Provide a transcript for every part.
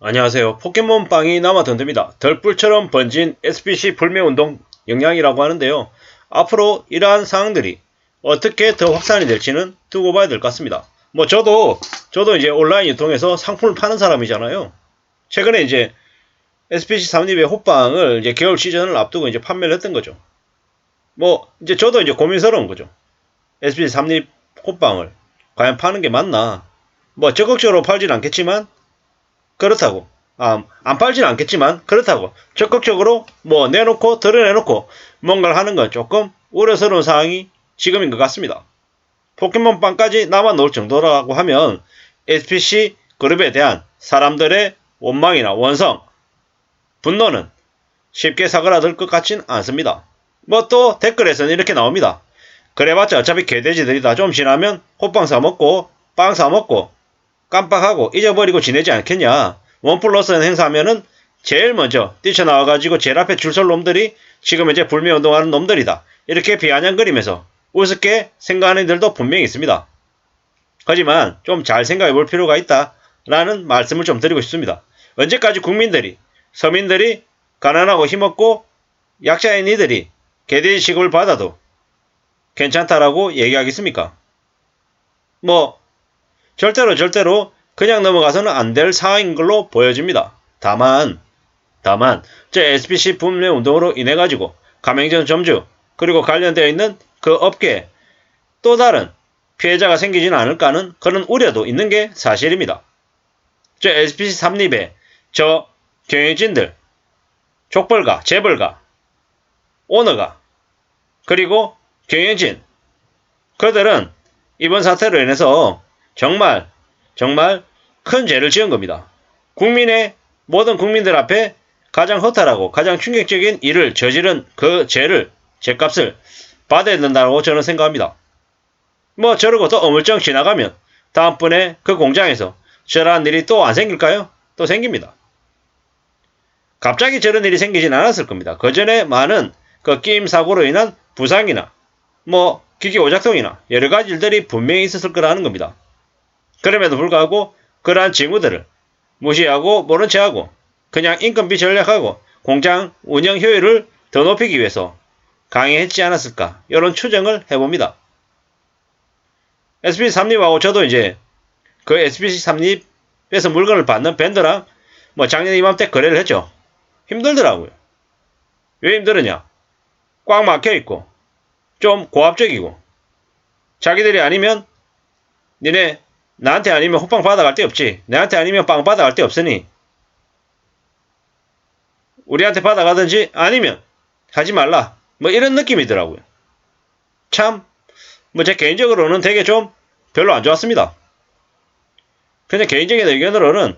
안녕하세요. 포켓몬빵이 남아돈답니다. 덜불처럼 번진 SBC 불매운동 영향이라고 하는데요. 앞으로 이러한 사항들이 어떻게 더 확산이 될지는 두고 봐야 될 것 같습니다. 저도 이제 온라인 유통에서 상품을 파는 사람이잖아요. 최근에 이제 SBC 삼립의 호빵을 이제 겨울 시즌을 앞두고 이제 판매를 했던 거죠. 이제 저도 이제 고민스러운 거죠. SBC 삼립 호빵을 과연 파는 게 맞나? 적극적으로 팔진 않겠지만 그렇다고 안 팔진 않겠지만 그렇다고 적극적으로 내놓고 드러내놓고 뭔가를 하는 건 조금 우려스러운 상황이 지금인 것 같습니다. 포켓몬빵까지 남아놓을 정도라고 하면 SPC 그룹에 대한 사람들의 원망이나 원성, 분노는 쉽게 사그라들 것 같진 않습니다. 또 댓글에서는 이렇게 나옵니다. 그래봤자 어차피 개돼지들이다. 좀 지나면 호빵 사먹고 빵 사먹고 깜빡하고 잊어버리고 지내지 않겠냐. 원 플러스 원 행사하면은 제일 먼저 뛰쳐나와가지고 제일 앞에 줄 설 놈들이 지금 이제 불매운동하는 놈들이다. 이렇게 비아냥거리면서 우습게 생각하는 이들도 분명히 있습니다. 하지만 좀 잘 생각해 볼 필요가 있다라는 말씀을 좀 드리고 싶습니다. 언제까지 국민들이, 서민들이 가난하고 힘없고 약자인 이들이 개돼지 취급을 받아도 괜찮다라고 얘기하겠습니까? 절대로 그냥 넘어가서는 안 될 상황인 걸로 보여집니다. 다만 제 SBC 불매 운동으로 인해 가지고 가맹점 점주 그리고 관련되어 있는 그 업계에 또 다른 피해자가 생기지는 않을까 하는 그런 우려도 있는 게 사실입니다. 저 SBC 삼립의 저 경영진들, 족벌가, 재벌가, 오너가 그리고 경영진 그들은 이번 사태로 인해서 정말 큰 죄를 지은 겁니다. 모든 국민들 앞에 가장 허탈하고 가장 충격적인 일을 저지른 그 죄값을 받아야 된다고 저는 생각합니다. 저러고 또 어물쩡 지나가면 다음번에 그 공장에서 저러한 일이 또 안 생길까요? 또 생깁니다. 갑자기 저런 일이 생기진 않았을 겁니다. 그 전에 많은 그 끼임 사고로 인한 부상이나 기계 오작동이나 여러 가지 일들이 분명히 있었을 거라는 겁니다. 그럼에도 불구하고 그러한 징후들을 무시하고 모른 체하고 그냥 인건비 전략하고 공장 운영 효율을 더 높이기 위해서 강행했지 않았을까 이런 추정을 해봅니다. SBC 삼립하고 저도 이제 그 SBC 삼립에서 물건을 받는 밴드랑 작년 이맘때 거래를 했죠. 힘들더라고요. 왜 힘들었냐? 꽉 막혀있고 좀 고압적이고 자기들이 아니면 니네 나한테 아니면 호빵 받아갈 데 없지. 내한테 아니면 빵 받아갈 데 없으니 우리한테 받아가든지 아니면 하지 말라. 이런 느낌이더라고요. 참 제 개인적으로는 되게 좀 별로 안 좋았습니다. 그냥 개인적인 의견으로는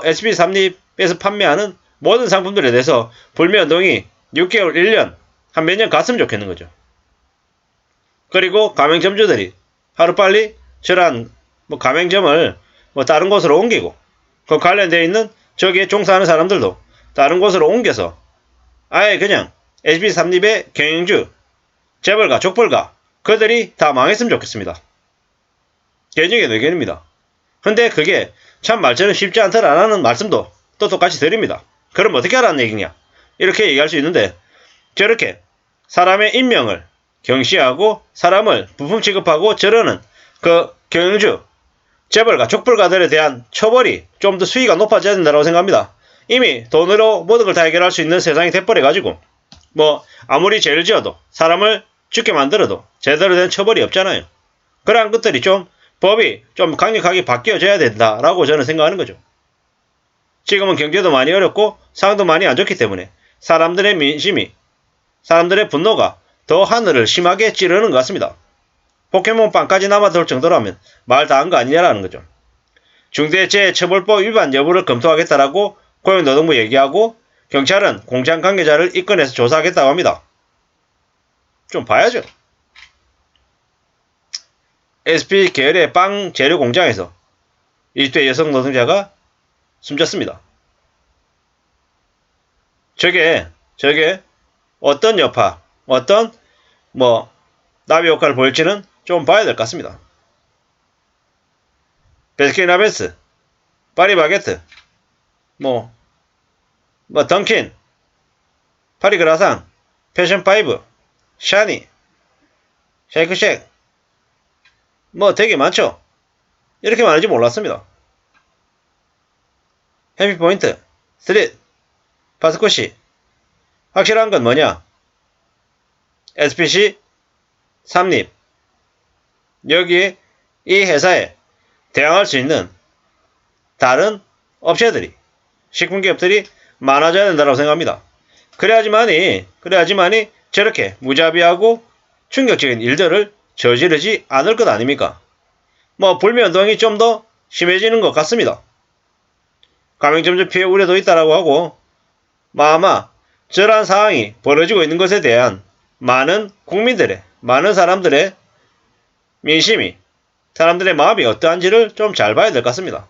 SB 삼립에서 판매하는 모든 상품들에 대해서 불매운동이 6개월, 1년, 한 몇 년 갔으면 좋겠는 거죠. 그리고 가맹점주들이 하루빨리 저런 가맹점을 다른 곳으로 옮기고 그 관련되어 있는 저기에 종사하는 사람들도 다른 곳으로 옮겨서 아예 그냥 SB 삼립의 경영주, 재벌가, 족벌가 그들이 다 망했으면 좋겠습니다. 개인적인 의견입니다. 근데 그게 참 말처럼 쉽지 않더라는 말씀도 또 똑같이 드립니다. 그럼 어떻게 하라는 얘기냐? 이렇게 얘기할 수 있는데 저렇게 사람의 인명을 경시하고 사람을 부품 취급하고 저러는 그 경영주, 재벌가, 족벌가들에 대한 처벌이 좀 더 수위가 높아져야 된다고 생각합니다. 이미 돈으로 모든 걸 다 해결할 수 있는 세상이 돼버려가지고 아무리 죄를 지어도 사람을 죽게 만들어도 제대로 된 처벌이 없잖아요. 그러한 것들이 좀 법이 좀 강력하게 바뀌어져야 된다라고 저는 생각하는 거죠. 지금은 경제도 많이 어렵고 상황도 많이 안 좋기 때문에 사람들의 민심이 사람들의 분노가 더 하늘을 심하게 찌르는 것 같습니다. 포켓몬빵까지 남아돌 정도라면 말 다 한 거 아니냐라는 거죠. 중대재해처벌법 위반 여부를 검토하겠다라고 고용노동부 얘기하고 경찰은 공장 관계자를 입건해서 조사하겠다고 합니다. 좀 봐야죠. SP 계열의 빵 재료 공장에서 20대 여성 노동자가 숨졌습니다. 저게 어떤 여파, 어떤 나비 효과를 보일지는 좀 봐야 될 것 같습니다. 베스킨라빈스, 파리바게트, 뭐 던킨, 파리그라상, 패션5, 샤니, 쉐이크쉑, 뭐 되게 많죠. 이렇게 많은지 몰랐습니다. 해피포인트, 스트릿, 파스코시. 확실한 건 뭐냐? SPC, 삼립. 여기에 이 회사에 대항할 수 있는 다른 업체들이, 식품기업들이 많아져야 된다고 생각합니다. 그래야지만이 저렇게 무자비하고 충격적인 일들을 저지르지 않을 것 아닙니까? 뭐 불매운동이 좀 더 심해지는 것 같습니다. 가맹점주 피해 우려도 있다라고 하고, 아마 저러한 상황이 벌어지고 있는 것에 대한 많은 국민들의, 많은 사람들의 민심이, 사람들의 마음이 어떠한지를 좀 잘 봐야 될 것 같습니다.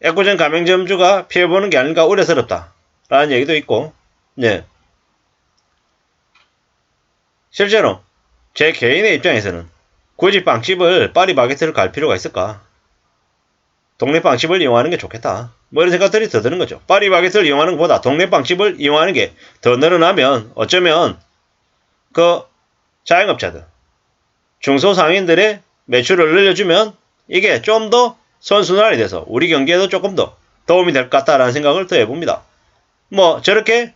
애꿎은 가맹점주가 피해보는 게 아닌가 우려스럽다 라는 얘기도 있고, 네. 실제로 제 개인의 입장에서는 굳이 빵집을 파리바게트를 갈 필요가 있을까? 동네 빵집을 이용하는 게 좋겠다. 뭐 이런 생각들이 더 드는 거죠. 파리바게트를 이용하는 것보다 동네 빵집을 이용하는 게 더 늘어나면 어쩌면 그 자영업자들, 중소상인들의 매출을 늘려주면 이게 좀 더 선순환이 돼서 우리 경기에도 조금 더 도움이 될 것 같다라는 생각을 더 해봅니다. 뭐 저렇게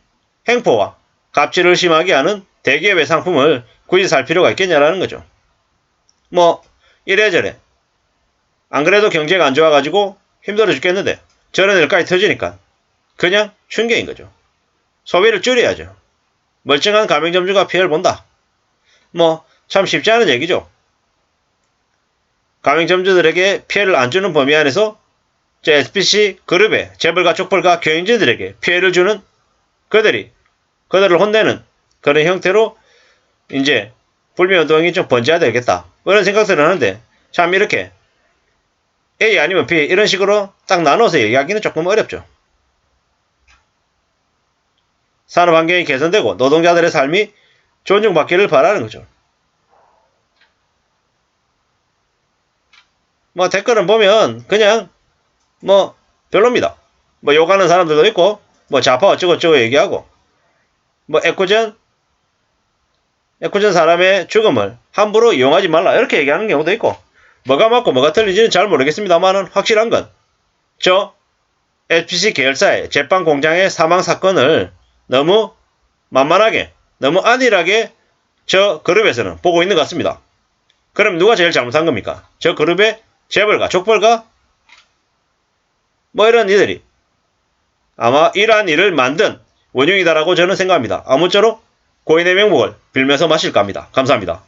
횡포와 갑질을 심하게 하는 대기업의 상품을 굳이 살 필요가 있겠냐라는 거죠. 뭐 이래저래 안 그래도 경제가 안 좋아가지고 힘들어 죽겠는데 저런 일까지 터지니까 그냥 충격인 거죠. 소비를 줄여야죠. 멀쩡한 가맹점주가 피해를 본다. 뭐 참 쉽지 않은 얘기죠. 가맹점주들에게 피해를 안 주는 범위 안에서 SPC 그룹의 재벌가 족벌가 경영진들에게 피해를 주는 그들을 혼내는 그런 형태로 이제 불매운동이 좀 번져야 되겠다. 그런 생각들을 하는데 참 이렇게 A 아니면 B 이런 식으로 딱 나눠서 얘기하기는 조금 어렵죠. 산업환경이 개선되고 노동자들의 삶이 존중받기를 바라는 거죠. 뭐 댓글은 보면 그냥 뭐 별로입니다. 뭐 욕하는 사람들도 있고 뭐 좌파 어쩌고저쩌고 얘기하고 뭐 애꿎은 사람의 죽음을 함부로 이용하지 말라 이렇게 얘기하는 경우도 있고 뭐가 맞고 뭐가 틀린지는 잘 모르겠습니다만은 확실한 건 저 SPC 계열사의 제빵 공장의 사망 사건을 너무 만만하게 너무 안일하게 저 그룹에서는 보고 있는 것 같습니다. 그럼 누가 제일 잘못한 겁니까? 저 그룹의 재벌가, 족벌가? 뭐 이런 이들이 아마 이러한 일을 만든 원흉이다라고 저는 생각합니다. 아무쪼록 고인의 명복을 빌면서 마실까 합니다. 감사합니다.